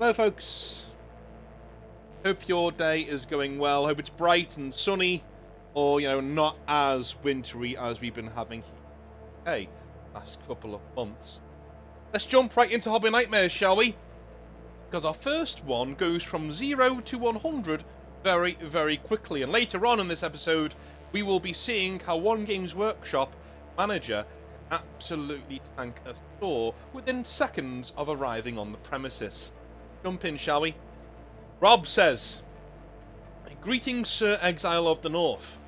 Hello folks, hope your day is going well, hope it's bright and sunny, or not as wintry as we've been having here last couple of months. Let's jump right into Hobby Nightmares, shall we? Because our first one goes from 0 to 100 very, very quickly, and later on in this episode we will be seeing how One Games Workshop manager can absolutely tank a store within seconds of arriving on the premises. Jump in, shall we? Rob says, "Greetings, Sir Exile of the North.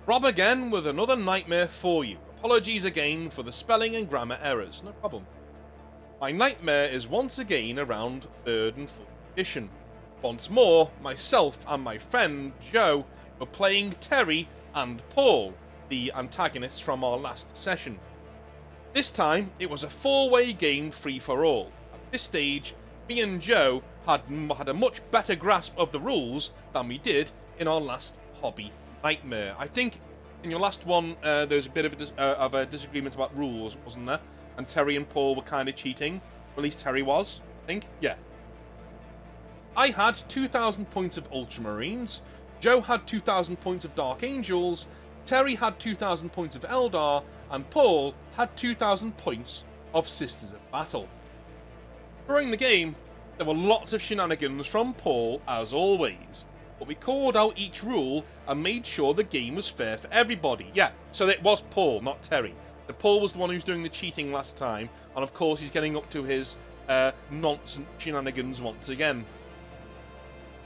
Rob again with another nightmare for you. Apologies again for the spelling and grammar errors. No problem. My nightmare is once again around 3rd and 4th edition. Once more, myself and my friend Joe were playing Terry and Paul, the antagonists from our last session. This time, it was a 4-way game free-for-all. At this stage, me and Joe had a much better grasp of the rules than we did in our last Hobby Nightmare. I think in your last one, there was a bit of a disagreement about rules, wasn't there? And Terry and Paul were kind of cheating. Or at least Terry was, I think. Yeah. I had 2,000 points of Ultramarines. Joe had 2,000 points of Dark Angels. Terry had 2,000 points of Eldar. And Paul had 2,000 points of Sisters of Battle. During the game, there were lots of shenanigans from Paul, as always, but we called out each rule and made sure the game was fair for everybody. Yeah, so it was Paul, not Terry. So Paul was the one who was doing the cheating last time, and of course he's getting up to his nonsense shenanigans once again.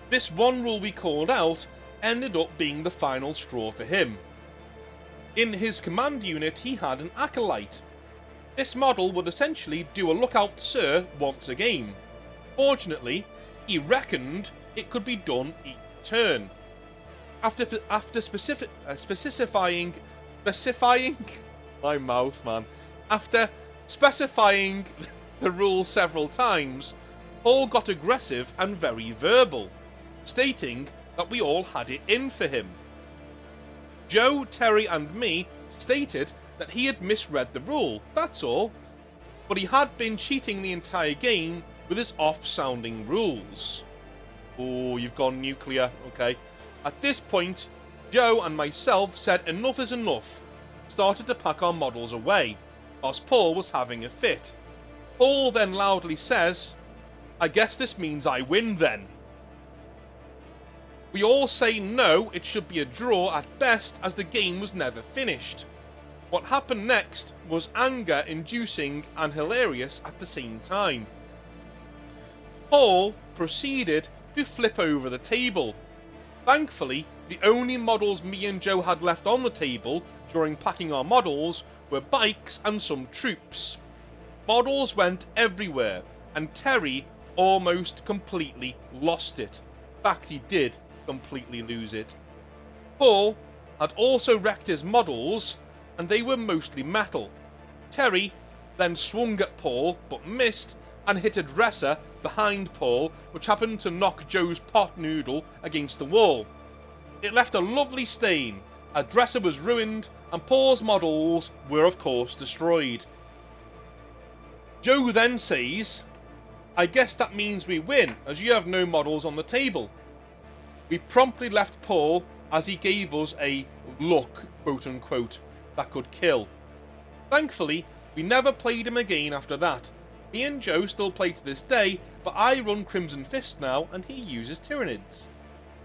This one rule we called out ended up being the final straw for him. In his command unit, he had an Acolyte. This model would essentially do a lookout sir once a game. Fortunately, he reckoned it could be done each turn. After specifying my mouth, man. After specifying the rule several times, Paul got aggressive and very verbal, stating that we all had it in for him. Joe, Terry and me stated that he had misread the rule, that's all, but he had been cheating the entire game with his off-sounding rules. Oh, you've gone nuclear, okay. At this point, Joe and myself said enough is enough, started to pack our models away, whilst Paul was having a fit. Paul then loudly says, "I guess this means I win then." We all say no, it should be a draw at best as the game was never finished. What happened next was anger-inducing and hilarious at the same time. Paul proceeded to flip over the table. Thankfully, the only models me and Joe had left on the table during packing our models were bikes and some troops. Models went everywhere, and Terry almost completely lost it. In fact, he did completely lose it. Paul had also wrecked his models, and they were mostly metal. Terry then swung at Paul, but missed, and hit a dresser behind Paul, which happened to knock Joe's pot noodle against the wall. It left a lovely stain, a dresser was ruined, and Paul's models were of course destroyed. Joe then says, "I guess that means we win, as you have no models on the table." We promptly left Paul as he gave us a look, quote unquote, that could kill. Thankfully, we never played him again after that. Me and Joe still play to this day, but I run Crimson Fist now and he uses Tyranids.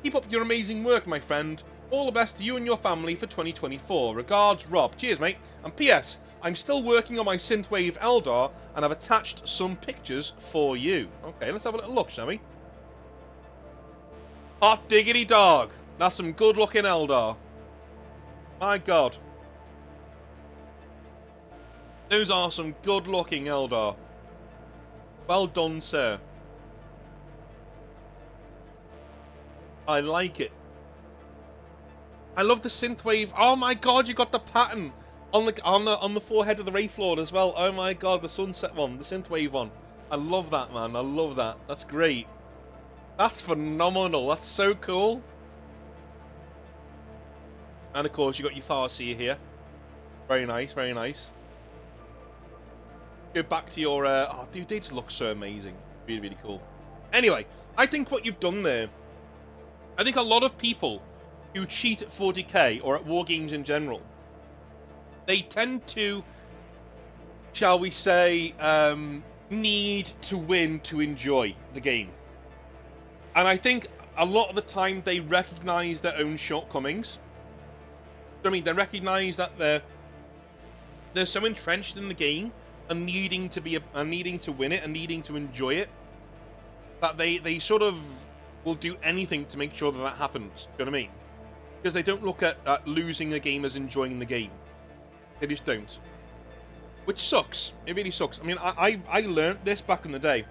Keep up your amazing work, my friend. All the best to you and your family for 2024. Regards, Rob. Cheers, mate. And P.S. I'm still working on my Synthwave Eldar and I've attached some pictures for you. Okay, let's have a little look, shall we? Hot diggity dog. That's some good looking Eldar. My god. Those are some good looking Eldar. Well done, sir. I like it. I love the synthwave. Oh my god, you got the pattern on the forehead of the Wraith Lord as well. Oh my god, the sunset one, the synthwave one. I love that, man. I love that. That's great. That's phenomenal. That's so cool. And of course, you got your Farseer here. Very nice, very nice. Go back to your... oh, dude, they just look so amazing. Really, really cool. Anyway, I think what you've done there, I think a lot of people who cheat at 40k or at war games in general, they tend to, shall we say, need to win to enjoy the game. And I think a lot of the time they recognise their own shortcomings. I mean, they recognise that they're so entrenched in the game and needing to win it and needing to enjoy it, that they sort of will do anything to make sure that that happens. You know what I mean? Because they don't look at losing a game as enjoying the game. They just don't. Which sucks. It really sucks. I mean, I learned this back in the day.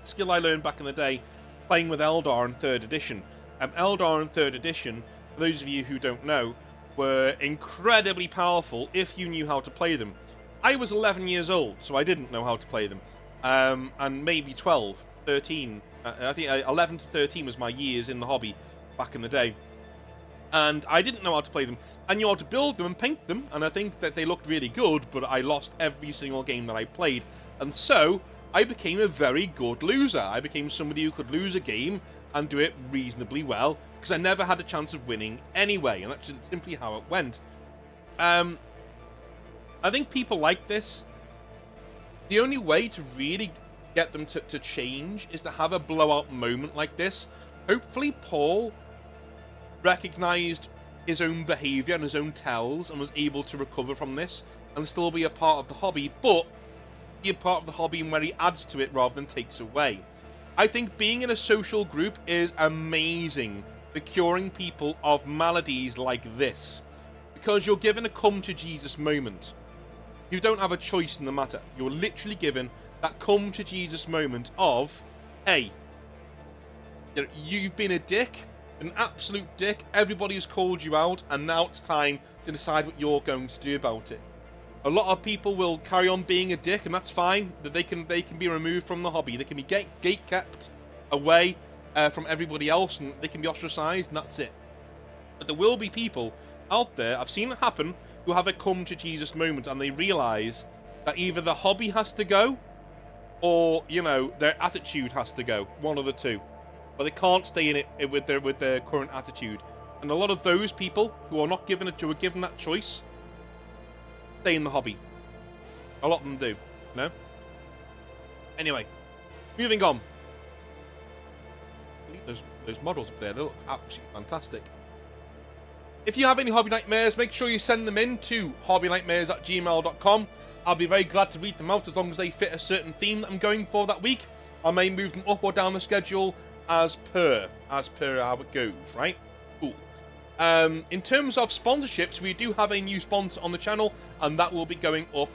Skill I learned back in the day playing with Eldar in 3rd edition. Eldar in 3rd edition, for those of you who don't know, were incredibly powerful if you knew how to play them. I was 11 years old, so I didn't know how to play them. And maybe 12, 13. I think 11 to 13 was my years in the hobby back in the day. And I didn't know how to play them. I knew how to build them and paint them, and I think that they looked really good, but I lost every single game that I played. And so, I became a very good loser. I became somebody who could lose a game and do it reasonably well, because I never had a chance of winning anyway, and that's simply how it went. I think people like this, the only way to really get them to change is to have a blowout moment like this. Hopefully Paul recognised his own behaviour and his own tells and was able to recover from this and still be a part of the hobby, but be a part of the hobby where he adds to it rather than takes away. I think being in a social group is amazing for curing people of maladies like this, because you're given a come to Jesus moment. You don't have a choice in the matter. You're literally given that come to Jesus moment of, hey, you've been a dick, an absolute dick, everybody has called you out, and now it's time to decide what you're going to do about it. A lot of people will carry on being a dick, and that's fine. That they can be removed from the hobby. They can be gate-kept away from everybody else, and they can be ostracised, and that's it. But there will be people out there, I've seen it happen, who have a come to Jesus moment, and they realise that either the hobby has to go, or, you know, their attitude has to go. One of the two. But they can't stay in it with their current attitude. And a lot of those people who are not given that choice stay in the hobby. A lot of them do, no? Anyway, moving on. Those models up there, they look absolutely fantastic. If you have any hobby nightmares, make sure you send them in to hobbynightmares@gmail.com. I'll be very glad to read them out as long as they fit a certain theme that I'm going for that week. I may move them up or down the schedule as per how it goes, right? Cool. In terms of sponsorships, we do have a new sponsor on the channel, and that will be going up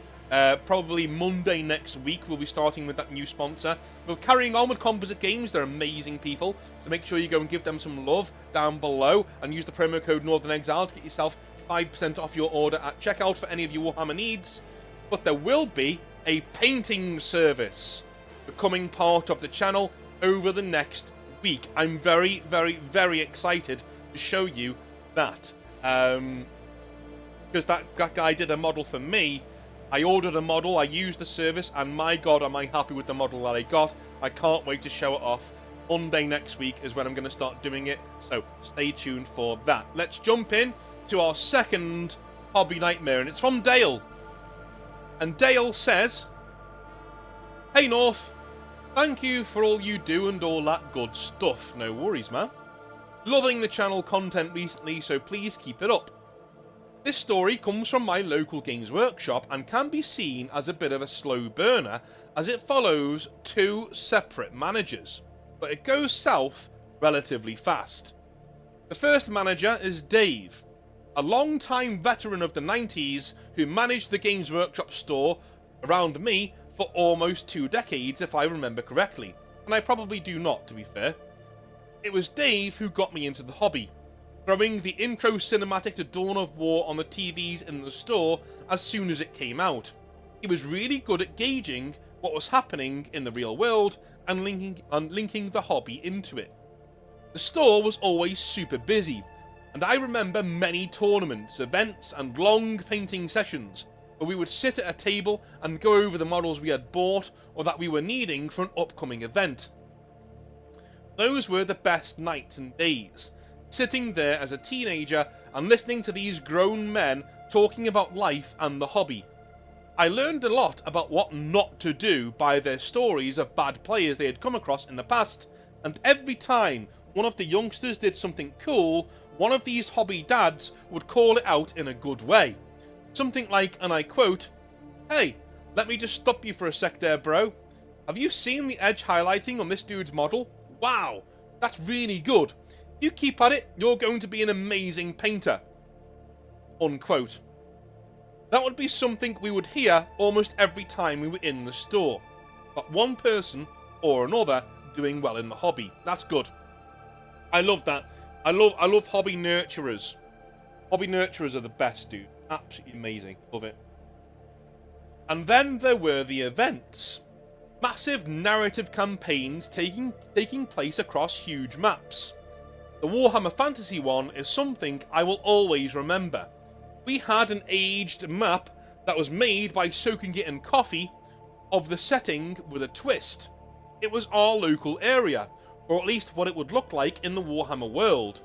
probably Monday next week. We'll be starting with that new sponsor. We're carrying on with Composite Games. They're amazing people, so make sure you go and give them some love down below, and use the promo code Northern Exile to get yourself 5% off your order at checkout for any of your Warhammer needs. But there will be a painting service becoming part of the channel over the next week. I'm very, very, very excited to show you that. Because that guy did a model for me. I ordered a model, I used the service, and my god, am I happy with the model that I got. I can't wait to show it off. Monday next week is when I'm going to start doing it, so stay tuned for that. Let's jump in to our second hobby nightmare, and it's from Dale. And Dale says, "Hey North, thank you for all you do and all that good stuff." No worries, man. Loving the channel content recently, so please keep it up. This story comes from my local Games Workshop and can be seen as a bit of a slow burner, as it follows two separate managers, but it goes south relatively fast. The first manager is Dave, a long-time veteran of the 90s who managed the Games Workshop store around me for almost 2 decades, if I remember correctly, and I probably do not, to be fair. It was Dave who got me into the hobby, throwing the intro cinematic to Dawn of War on the TVs in the store as soon as it came out. He was really good at gauging what was happening in the real world and linking the hobby into it. The store was always super busy, and I remember many tournaments, events, and long painting sessions where we would sit at a table and go over the models we had bought or that we were needing for an upcoming event. Those were the best nights and days, sitting there as a teenager and listening to these grown men talking about life and the hobby. I learned a lot about what not to do by their stories of bad players they had come across in the past, and every time one of the youngsters did something cool, one of these hobby dads would call it out in a good way. Something like, and I quote, "Hey, let me just stop you for a sec there, bro. Have you seen the edge highlighting on this dude's model? Wow, that's really good. You keep at it, you're going to be an amazing painter." Unquote. That would be something we would hear almost every time we were in the store. But one person or another doing well in the hobby. That's good. I love that. I love hobby nurturers. Hobby nurturers are the best, dude. Absolutely amazing. Love it. And then there were the events. Massive narrative campaigns taking place across huge maps. The Warhammer Fantasy one is something I will always remember. We had an aged map that was made by soaking it in coffee of the setting with a twist. It was our local area, or at least what it would look like in the Warhammer world.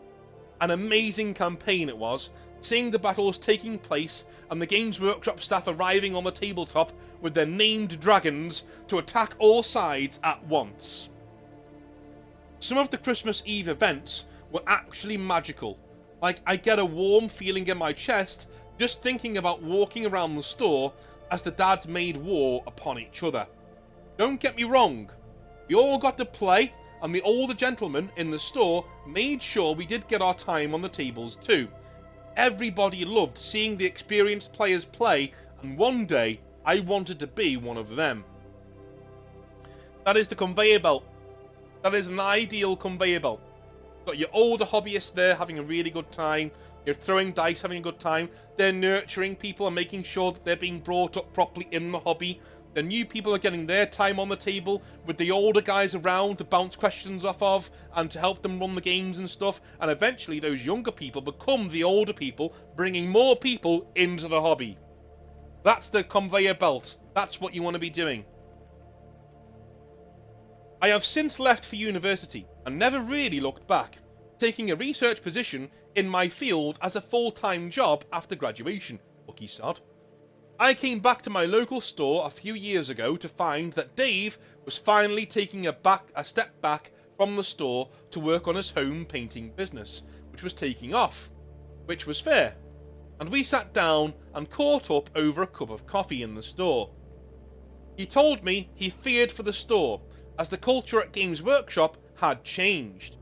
An amazing campaign it was, seeing the battles taking place and the Games Workshop staff arriving on the tabletop with their named dragons to attack all sides at once. Some of the Christmas Eve events were actually magical. Like, I get a warm feeling in my chest just thinking about walking around the store as the dads made war upon each other. Don't get me wrong, we all got to play, and the older gentlemen in the store made sure we did get our time on the tables too. Everybody loved seeing the experienced players play, and one day I wanted to be one of them. That is the conveyor belt. That is an ideal conveyor belt. Got your older hobbyists there having a really good time. You're throwing dice, having a good time. They're nurturing people and making sure that they're being brought up properly in the hobby. The new people are getting their time on the table with the older guys around to bounce questions off of and to help them run the games and stuff. And eventually those younger people become the older people, bringing more people into the hobby. That's the conveyor belt. That's what you want to be doing. I have since left for university and never really looked back, taking a research position in my field as a full-time job after graduation. Lucky sod. I came back to my local store a few years ago to find that Dave was finally taking a step back from the store to work on his home painting business, which was taking off, which was fair. And we sat down and caught up over a cup of coffee in the store. He told me he feared for the store, as the culture at Games Workshop had changed.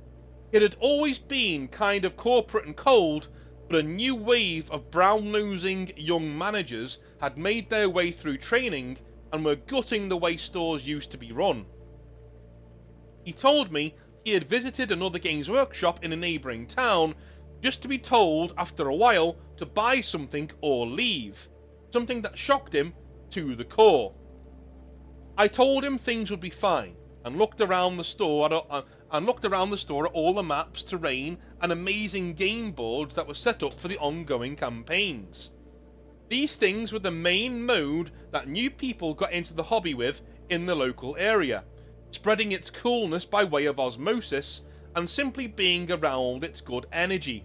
It had always been kind of corporate and cold, but a new wave of brown-nosing young managers had made their way through training and were gutting the way stores used to be run. He told me he had visited another Games Workshop in a neighbouring town just to be told after a while to buy something or leave, something that shocked him to the core. I told him things would be fine, and looked around the store at all the maps, terrain, and amazing game boards that were set up for the ongoing campaigns. These things were the main mode that new people got into the hobby with in the local area, spreading its coolness by way of osmosis and simply being around its good energy.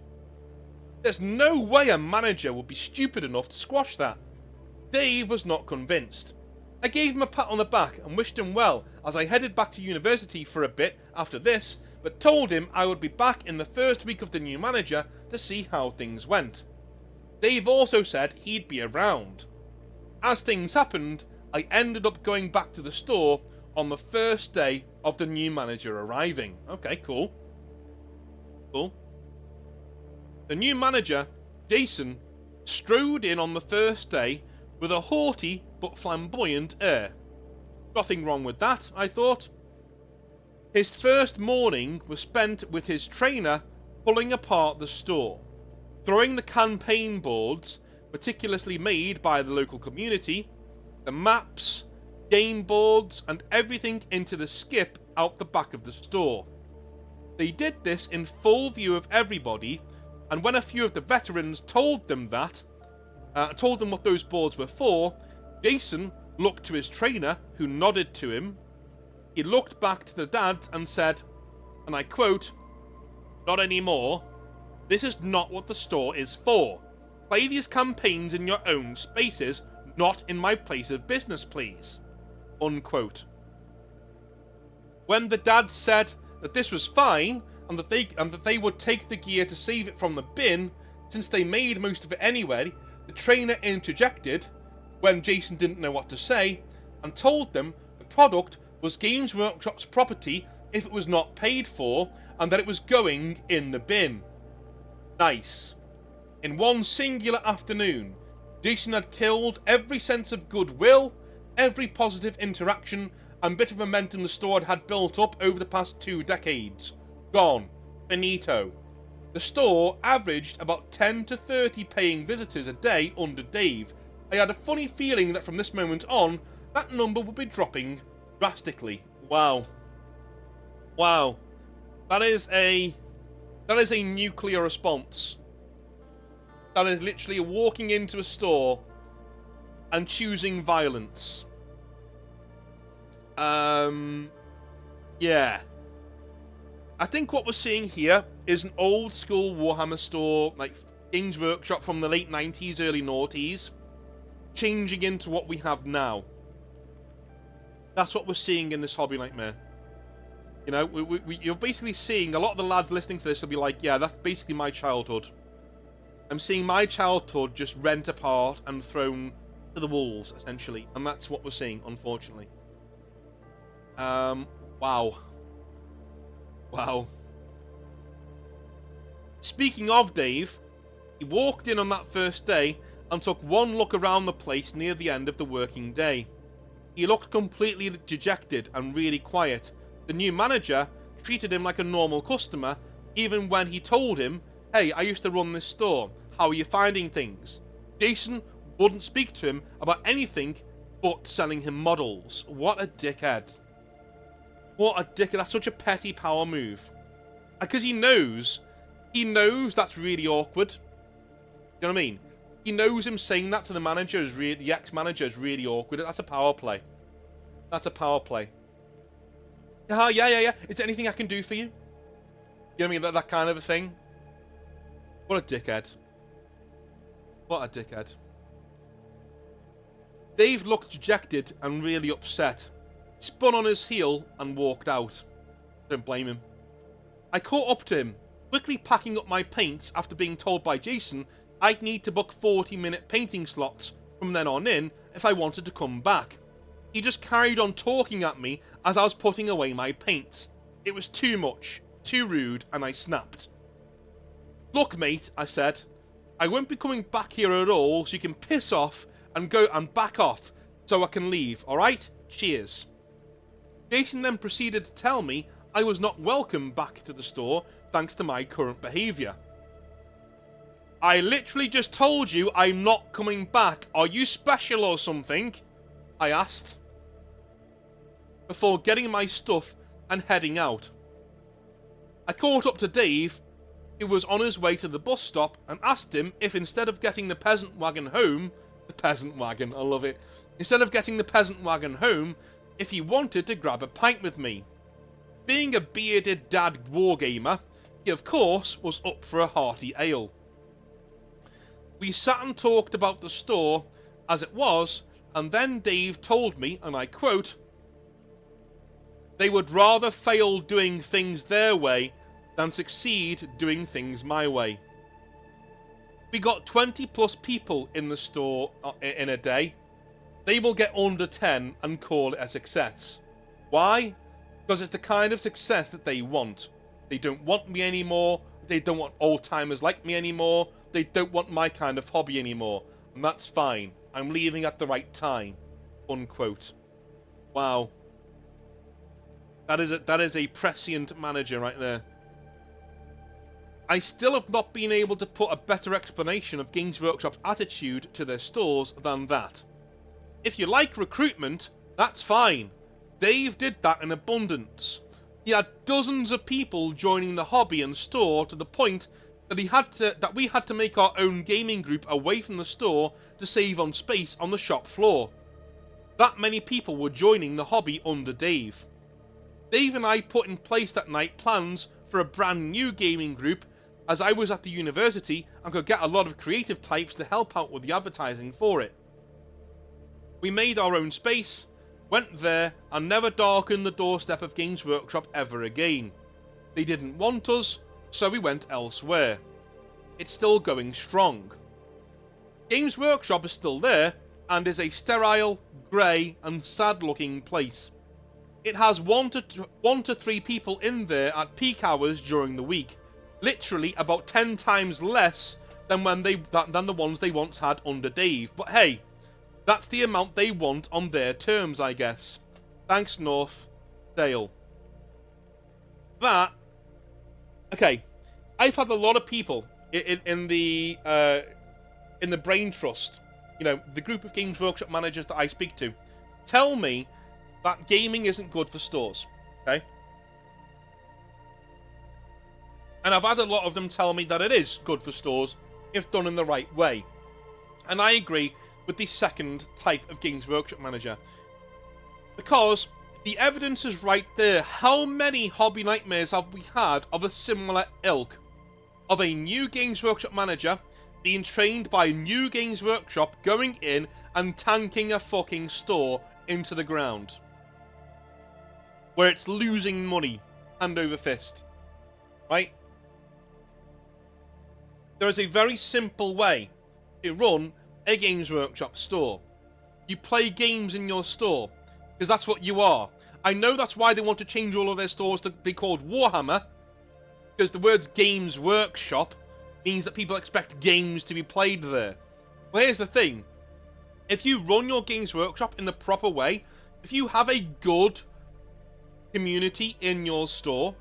There's no way a manager would be stupid enough to squash that. Dave was not convinced. I gave him a pat on the back and wished him well as I headed back to university for a bit after this, but told him I would be back in the first week of the new manager to see how things went. Dave also said he'd be around. As things happened, I ended up going back to the store on the first day of the new manager arriving. Okay, cool. Cool. The new manager, Jason, strode in on the first day with a haughty but flamboyant air. Nothing wrong with that, I thought. His first morning was spent with his trainer pulling apart the store, throwing the campaign boards, meticulously made by the local community, the maps, game boards, and everything into the skip out the back of the store. They did this in full view of everybody, and when a few of the veterans told them what those boards were for, Jason looked to his trainer, who nodded to him. He looked back to the dads and said, and I quote, "Not anymore. This is not what the store is for. Play these campaigns in your own spaces, not in my place of business, please." Unquote. When the dad said that this was fine and that they would take the gear to save it from the bin, since they made most of it anyway, the trainer interjected when Jason didn't know what to say and told them the product was Games Workshop's property if it was not paid for and that it was going in the bin. Nice. In one singular afternoon, Jason had killed every sense of goodwill, every positive interaction and bit of momentum the store had built up over the past 2 decades. Gone. Finito. The store averaged about 10 to 30 paying visitors a day under Dave. I had a funny feeling that from this moment on, that number would be dropping drastically. Wow. Wow. That is a nuclear response. That is literally walking into a store and choosing violence. Yeah. I think what we're seeing here is an old school Warhammer store, like Games Workshop from the late 90s, early noughties, changing into what we have now. That's what we're seeing in this Hobby Nightmare. You know, you're basically seeing a lot of the lads listening to this will be like, yeah, that's basically my childhood. I'm seeing my childhood just rent apart and thrown to the wolves, essentially. And that's what we're seeing, unfortunately. Wow. Wow. Speaking of Dave, he walked in on that first day and took one look around the place near the end of the working day. He looked completely dejected and really quiet. The new manager treated him like a normal customer, even when he told him, "Hey, I used to run this store. How are you finding things?" Jason wouldn't speak to him about anything but selling him models. What a dickhead. What a dickhead. That's such a petty power move. Because he knows that's really awkward. You know what I mean? He knows him saying that to the manager is the ex-manager is really awkward. That's a power play. That's a power play. Yeah. Is there anything I can do for you? You know what I mean? That kind of a thing. What a dickhead. What a dickhead. Dave looked dejected and really upset. He spun on his heel and walked out. Don't blame him. I caught up to him, quickly packing up my paints after being told by Jason I'd need to book 40-minute painting slots from then on in if I wanted to come back. He just carried on talking at me as I was putting away my paints. It was too much, too rude, and I snapped. "Look, mate," I said, "I won't be coming back here at all, so you can piss off and go and back off so I can leave, alright? Cheers." Jason then proceeded to tell me I was not welcome back to the store thanks to my current behaviour. "I literally just told you I'm not coming back. Are you special or something?" I asked, before getting my stuff and heading out. I caught up to Dave, who was on his way to the bus stop, and asked him if instead of getting the peasant wagon home, I love it, instead of getting the peasant wagon home, if he wanted to grab a pint with me. Being a bearded dad wargamer, he of course was up for a hearty ale. We sat and talked about the store as it was, and then Dave told me, and I quote, "They would rather fail doing things their way than succeed doing things my way." We got 20 plus people in the store in a day. They will get under 10 and call it a success. Why? Because it's the kind of success that they want. They don't want me anymore. They don't want old timers like me anymore. They don't want my kind of hobby anymore. And that's fine. I'm leaving at the right time. Unquote. Wow. That is a prescient manager right there. I still have not been able to put a better explanation of Games Workshop's attitude to their stores than that. If you like recruitment, that's fine. Dave did that in abundance. He had dozens of people joining the hobby and store to the point that we had to make our own gaming group away from the store to save on space on the shop floor. That many people were joining the hobby under Dave. Dave and I put in place that night plans for a brand new gaming group, as I was at the university and could get a lot of creative types to help out with the advertising for it. We made our own space, went there, and never darkened the doorstep of Games Workshop ever again. They didn't want us, so we went elsewhere. It's still going strong. Games Workshop is still there, and is a sterile, grey, and sad-looking place. It has one to three people in there at peak hours during the week, literally about 10 times less than the ones they once had under Dave. But hey, that's the amount they want on their terms, I guess. Thanks, North. Dale. Okay, I've had a lot of people in the Brain Trust, you know, the group of Games Workshop managers that I speak to, tell me that gaming isn't good for stores, okay? And I've had a lot of them tell me that it is good for stores if done in the right way. And I agree with the second type of Games Workshop manager, because the evidence is right there. How many hobby nightmares have we had of a similar ilk? Of a new Games Workshop manager being trained by a new Games Workshop going in and tanking a fucking store into the ground, where it's losing money hand over fist, right? There is a very simple way to run a Games Workshop store. You play games in your store, because that's what you are. I know that's why they want to change all of their stores to be called Warhammer, because the words Games Workshop means that people expect games to be played there. Well, here's the thing. If you run your Games Workshop in the proper way, if you have a good community in your store,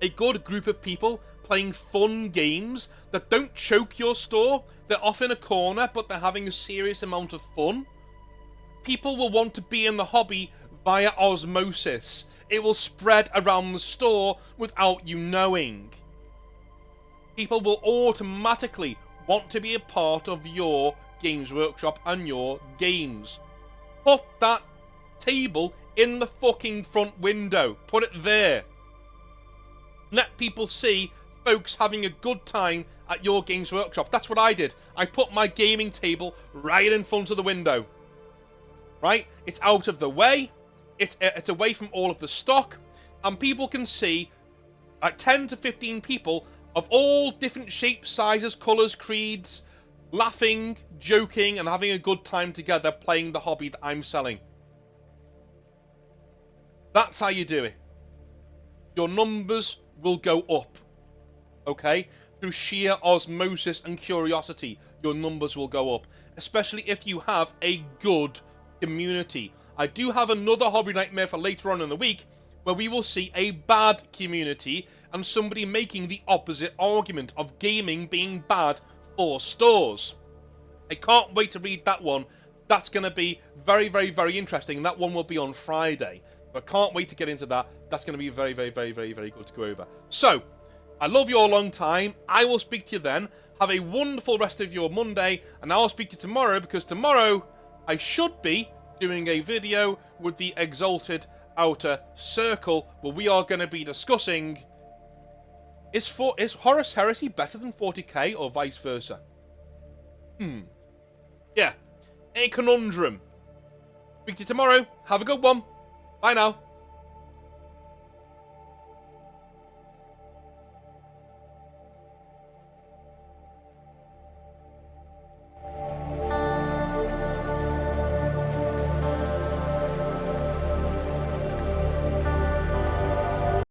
a good group of people playing fun games that don't choke your store, they're off in a corner but they're having a serious amount of fun, people will want to be in the hobby via osmosis. It will spread around the store without you knowing. People will automatically want to be a part of your Games Workshop and your games. Put that table in the fucking front window. Put it there. Let people see folks having a good time at your Games Workshop. That's what I did. I put my gaming table right in front of the window. Right? It's out of the way. It's away from all of the stock. And people can see like 10 to 15 people of all different shapes, sizes, colours, creeds, laughing, joking, and having a good time together playing the hobby that I'm selling. That's how you do it. Your numbers will go up. Okay? Through sheer osmosis and curiosity, your numbers will go up. Especially if you have a good community. I do have another hobby nightmare for later on in the week, where we will see a bad community and somebody making the opposite argument of gaming being bad for stores. I can't wait to read that one. That's going to be very, very, very interesting. That one will be on Friday. But can't wait to get into that. That's going to be very, very, very, very, very good to go over. So, I love you all long time. I will speak to you then. Have a wonderful rest of your Monday. And I'll speak to you tomorrow, because tomorrow I should be doing a video with the Exalted Outer Circle, where we are going to be discussing, is Horus Heresy better than 40k or vice versa? Yeah, a conundrum. Speak to you tomorrow. Have a good one. Bye now.